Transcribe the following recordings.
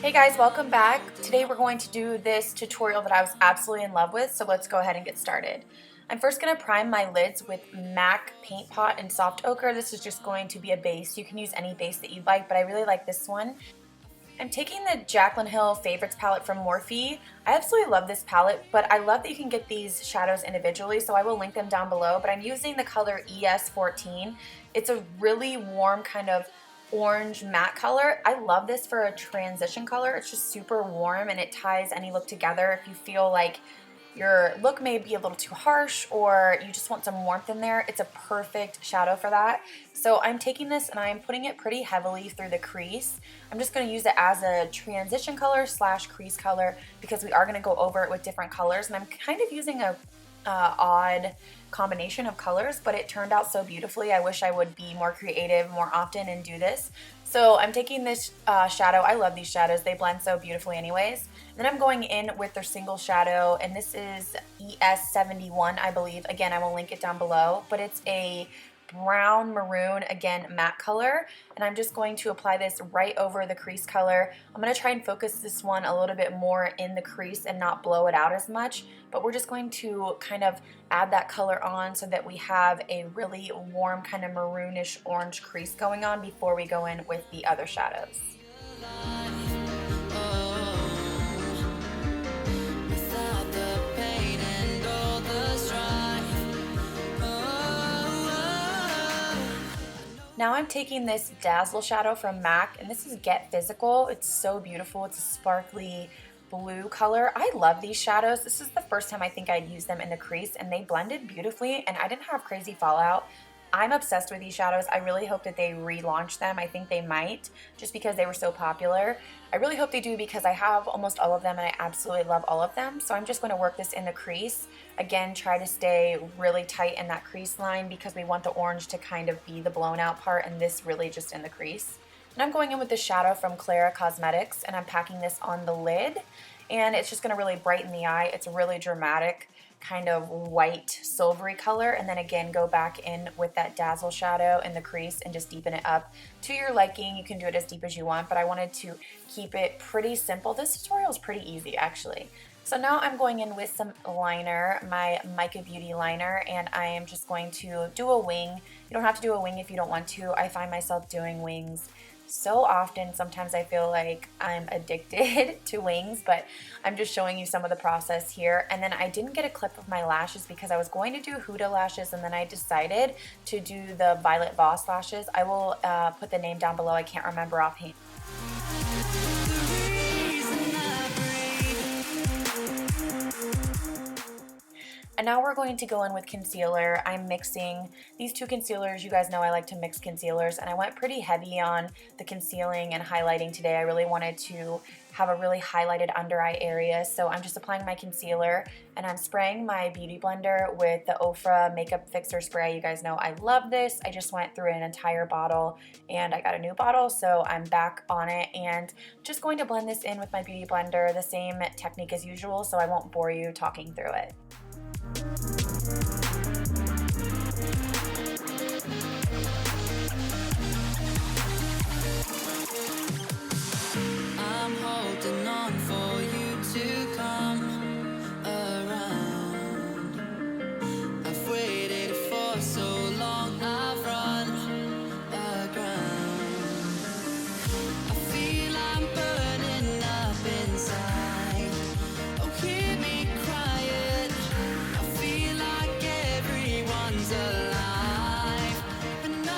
Hey guys, welcome back. Today we're going to do this tutorial that I was absolutely in love with, so let's go ahead and get started. I'm first going to prime my lids with MAC Paint Pot in Soft Ochre. This is just going to be a base. You can use any base that you'd like, but I really like this one. I'm taking the Jaclyn Hill Favorites palette from Morphe. I absolutely love this palette, but I love that you can get these shadows individually, so I will link them down below, but I'm using the color ES14. It's a really warm kind of orange matte color. I love this for a transition color. It's just super warm and it ties any look together. If you feel like your look may be a little too harsh or you just want some warmth in there, it's a perfect shadow for that. So I'm taking this and I'm putting it pretty heavily through the crease. I'm just going to use it as a transition color slash crease color because we are going to go over it with different colors, and I'm kind of using a odd combination of colors, but it turned out so beautifully. I wish I would be more creative more often and do this. So I'm taking this shadow. I love these shadows. They blend so beautifully anyways. Then I'm going in with their single shadow, and this is ES71, I believe. Again, I will link it down below, but it's a brown maroon, again, matte color, and I'm just going to apply this right over the crease color. I'm going to try and focus this one a little bit more in the crease and not blow it out as much, but we're just going to kind of add that color on so that we have a really warm kind of maroonish orange crease going on before we go in with the other shadows. Now I'm taking this Dazzleshadow from MAC, and this is Get Physical. It's so beautiful. It's a sparkly blue color. I love these shadows. This is the first time I think I'd used them in the crease, and they blended beautifully, and I didn't have crazy fallout. I'm obsessed with these shadows. I really hope that they relaunch them. I think they might, just because they were so popular. I really hope they do because I have almost all of them and I absolutely love all of them. So I'm just going to work this in the crease. Again, try to stay really tight in that crease line because we want the orange to kind of be the blown out part and this really just in the crease. And I'm going in with the shadow from Clara Cosmetics, and I'm packing this on the lid, and it's just going to really brighten the eye. It's really dramatic, kind of white silvery color, and then again go back in with that Dazzle shadow in the crease and just deepen it up to your liking. You can do it as deep as you want, but I wanted to keep it pretty simple. This tutorial is pretty easy actually. So now I'm going in with some liner, my Mica Beauty liner, and I am just going to do a wing. You don't have to do a wing if you don't want to. I find myself doing wings so often. Sometimes I feel like I'm addicted to wings, but I'm just showing you some of the process here. And then I didn't get a clip of my lashes because I was going to do Huda lashes, and then I decided to do the Violet Voss lashes. I will put the name down below. I can't remember offhand. And now we're going to go in with concealer. I'm mixing these two concealers. You guys know I like to mix concealers, and I went pretty heavy on the concealing and highlighting today. I really wanted to have a really highlighted under eye area, so I'm just applying my concealer, and I'm spraying my beauty blender with the Ofra Makeup Fixer Spray. You guys know I love this. I just went through an entire bottle, and I got a new bottle, so I'm back on it, and just going to blend this in with my beauty blender. The same technique as usual, so I won't bore you talking through it. I'm holding on for you to come around. I've waited for so long, I've run aground. I feel I'm burning up inside. Oh, hear me crying. I feel like everyone's alive, and I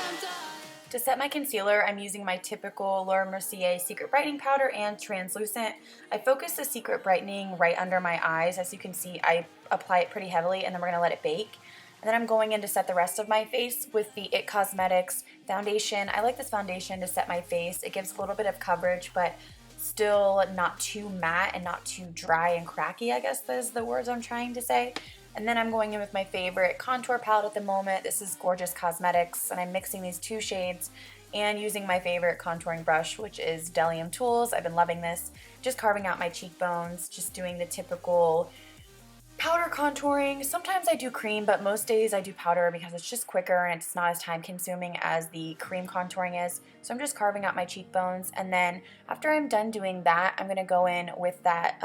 am dying. To set my concealer, I'm using my typical Mercier Secret Brightening Powder and Translucent. I focus the Secret Brightening right under my eyes. As you can see, I apply it pretty heavily, and then we're going to let it bake. And then I'm going in to set the rest of my face with the IT Cosmetics foundation. I like this foundation to set my face. It gives a little bit of coverage, but still not too matte and not too dry and cracky, I guess those are the words I'm trying to say. And then I'm going in with my favorite contour palette at the moment. This is Gorgeous Cosmetics, and I'm mixing these two shades and using my favorite contouring brush, which is Delium Tools. I've been loving this. Just carving out my cheekbones, just doing the typical Powder contouring, sometimes I do cream, but most days I do powder because it's just quicker and it's not as time consuming as the cream contouring is. So I'm just carving out my cheekbones, and then after I'm done doing that, I'm going to go in with that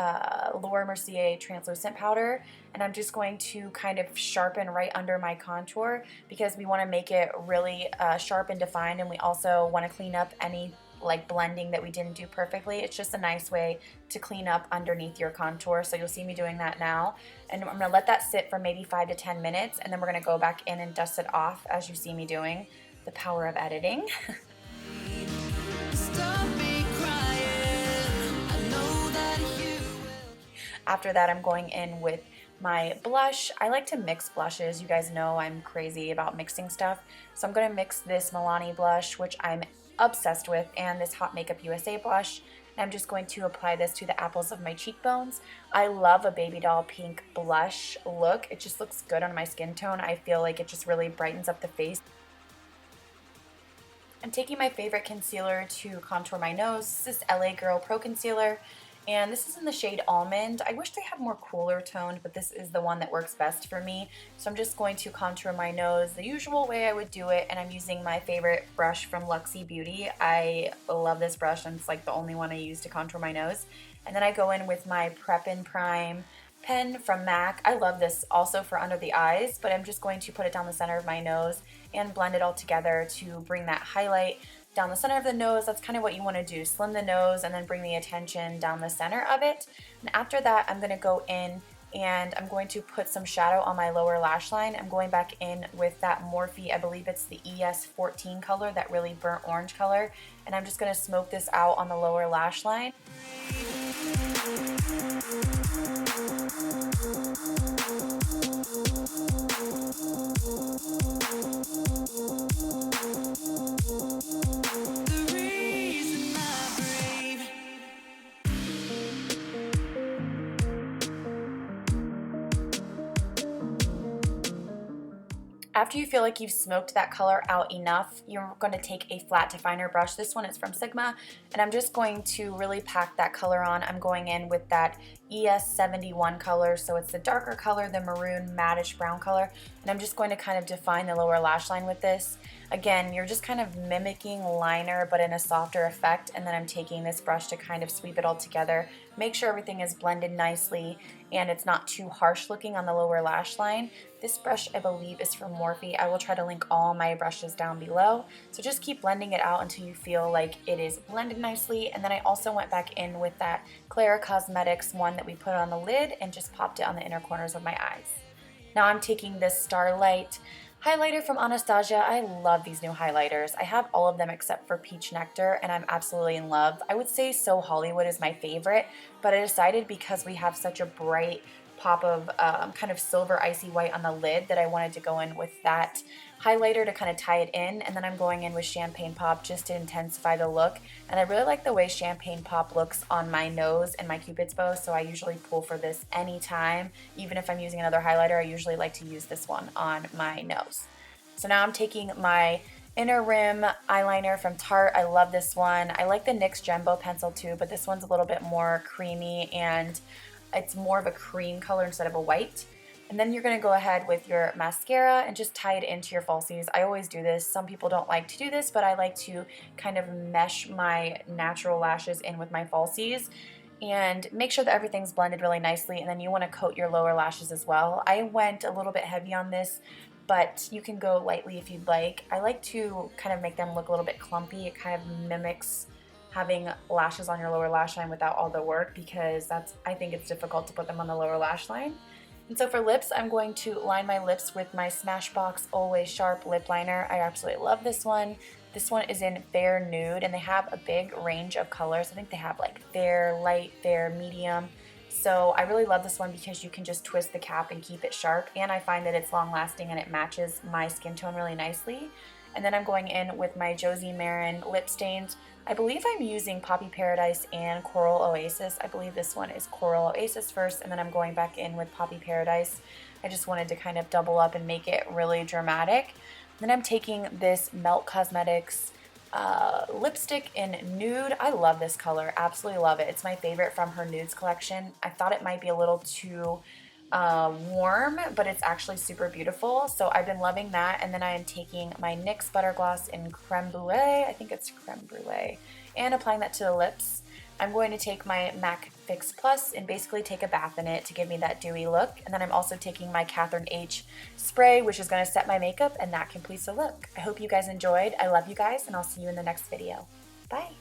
Laura Mercier translucent powder, and I'm just going to kind of sharpen right under my contour because we want to make it really sharp and defined, and we also want to clean up any like blending that we didn't do perfectly. It's just a nice way to clean up underneath your contour. So you'll see me doing that now. And I'm gonna let that sit for maybe 5 to 10 minutes, and then we're gonna go back in and dust it off as you see me doing. The power of editing. After that, I'm going in with my blush. I like to mix blushes. You guys know I'm crazy about mixing stuff. So I'm gonna mix this Milani blush, which I'm obsessed with, and this Hot Makeup USA blush. And I'm just going to apply this to the apples of my cheekbones. I love a baby doll pink blush look. It just looks good on my skin tone. I feel like it just really brightens up the face. I'm taking my favorite concealer to contour my nose. This is LA Girl Pro Concealer, and this is in the shade Almond. I wish they had more cooler toned, but this is the one that works best for me. So I'm just going to contour my nose the usual way I would do it, and I'm using my favorite brush from Luxie Beauty. I love this brush, and it's like the only one I use to contour my nose. And then I go in with my Prep and Prime pen from MAC. I love this also for under the eyes, but I'm just going to put it down the center of my nose and blend it all together to bring that highlight down the center of the nose. That's kind of what you want to do. Slim the nose and then bring the attention down the center of it. And after that, I'm going to go in and I'm going to put some shadow on my lower lash line. I'm going back in with that Morphe, I believe it's the ES14 color, that really burnt orange color. And I'm just going to smoke this out on the lower lash line. After you feel like you've smoked that color out enough, you're going to take a flat definer brush. This one is from Sigma, and I'm just going to really pack that color on. I'm going in with that ES71 color, so it's the darker color, the maroon mattish brown color, and I'm just going to kind of define the lower lash line with this. Again, you're just kind of mimicking liner but in a softer effect, and then I'm taking this brush to kind of sweep it all together, make sure everything is blended nicely and it's not too harsh looking on the lower lash line. This brush, I believe, is from Morphe. I will try to link all my brushes down below. So just keep blending it out until you feel like it is blended nicely. And then I also went back in with that Clara Cosmetics one that we put on the lid and just popped it on the inner corners of my eyes. Now I'm taking this Starlight highlighter from Anastasia. I love these new highlighters. I have all of them except for Peach Nectar, and I'm absolutely in love. I would say So Hollywood is my favorite, but I decided because we have such a bright pop of kind of silver icy white on the lid that I wanted to go in with that highlighter to kind of tie it in, and then I'm going in with Champagne Pop just to intensify the look. And I really like the way Champagne Pop looks on my nose and my Cupid's bow, so I usually pull for this anytime. Even if I'm using another highlighter, I usually like to use this one on my nose. So now I'm taking my Inner Rim eyeliner from Tarte. I love this one. I like the NYX Jumbo pencil too, but this one's a little bit more creamy and it's more of a cream color instead of a white. And then you're going to go ahead with your mascara and just tie it into your falsies. I always do this. Some people don't like to do this, but I like to kind of mesh my natural lashes in with my falsies and make sure that everything's blended really nicely. And then you want to coat your lower lashes as well. I went a little bit heavy on this, but you can go lightly if you'd like. I like to kind of make them look a little bit clumpy. It kind of mimics having lashes on your lower lash line without all the work, because I think it's difficult to put them on the lower lash line. And so for lips, I'm going to line my lips with my Smashbox Always Sharp lip liner. I absolutely love this one. This one is in Fair Nude, and they have a big range of colors. I think they have like fair, light, fair, medium. So I really love this one because you can just twist the cap and keep it sharp, and I find that it's long lasting and it matches my skin tone really nicely. And then I'm going in with my Josie Maran lip stains. I believe I'm using Poppy Paradise and Coral Oasis. I believe this one is Coral Oasis first, and then I'm going back in with Poppy Paradise. I just wanted to kind of double up and make it really dramatic. Then I'm taking this Melt Cosmetics lipstick in Nude. I love this color, absolutely love it. It's my favorite from her Nudes collection. I thought it might be a little too warm, but it's actually super beautiful. So I've been loving that. And then I am taking my NYX Butter Gloss in Creme Brulee, I think it's Creme Brulee, and applying that to the lips. I'm going to take my MAC Fix Plus and basically take a bath in it to give me that dewy look. And then I'm also taking my Catherine H spray, which is going to set my makeup, and that completes the look. I hope you guys enjoyed. I love you guys, and I'll see you in the next video. Bye.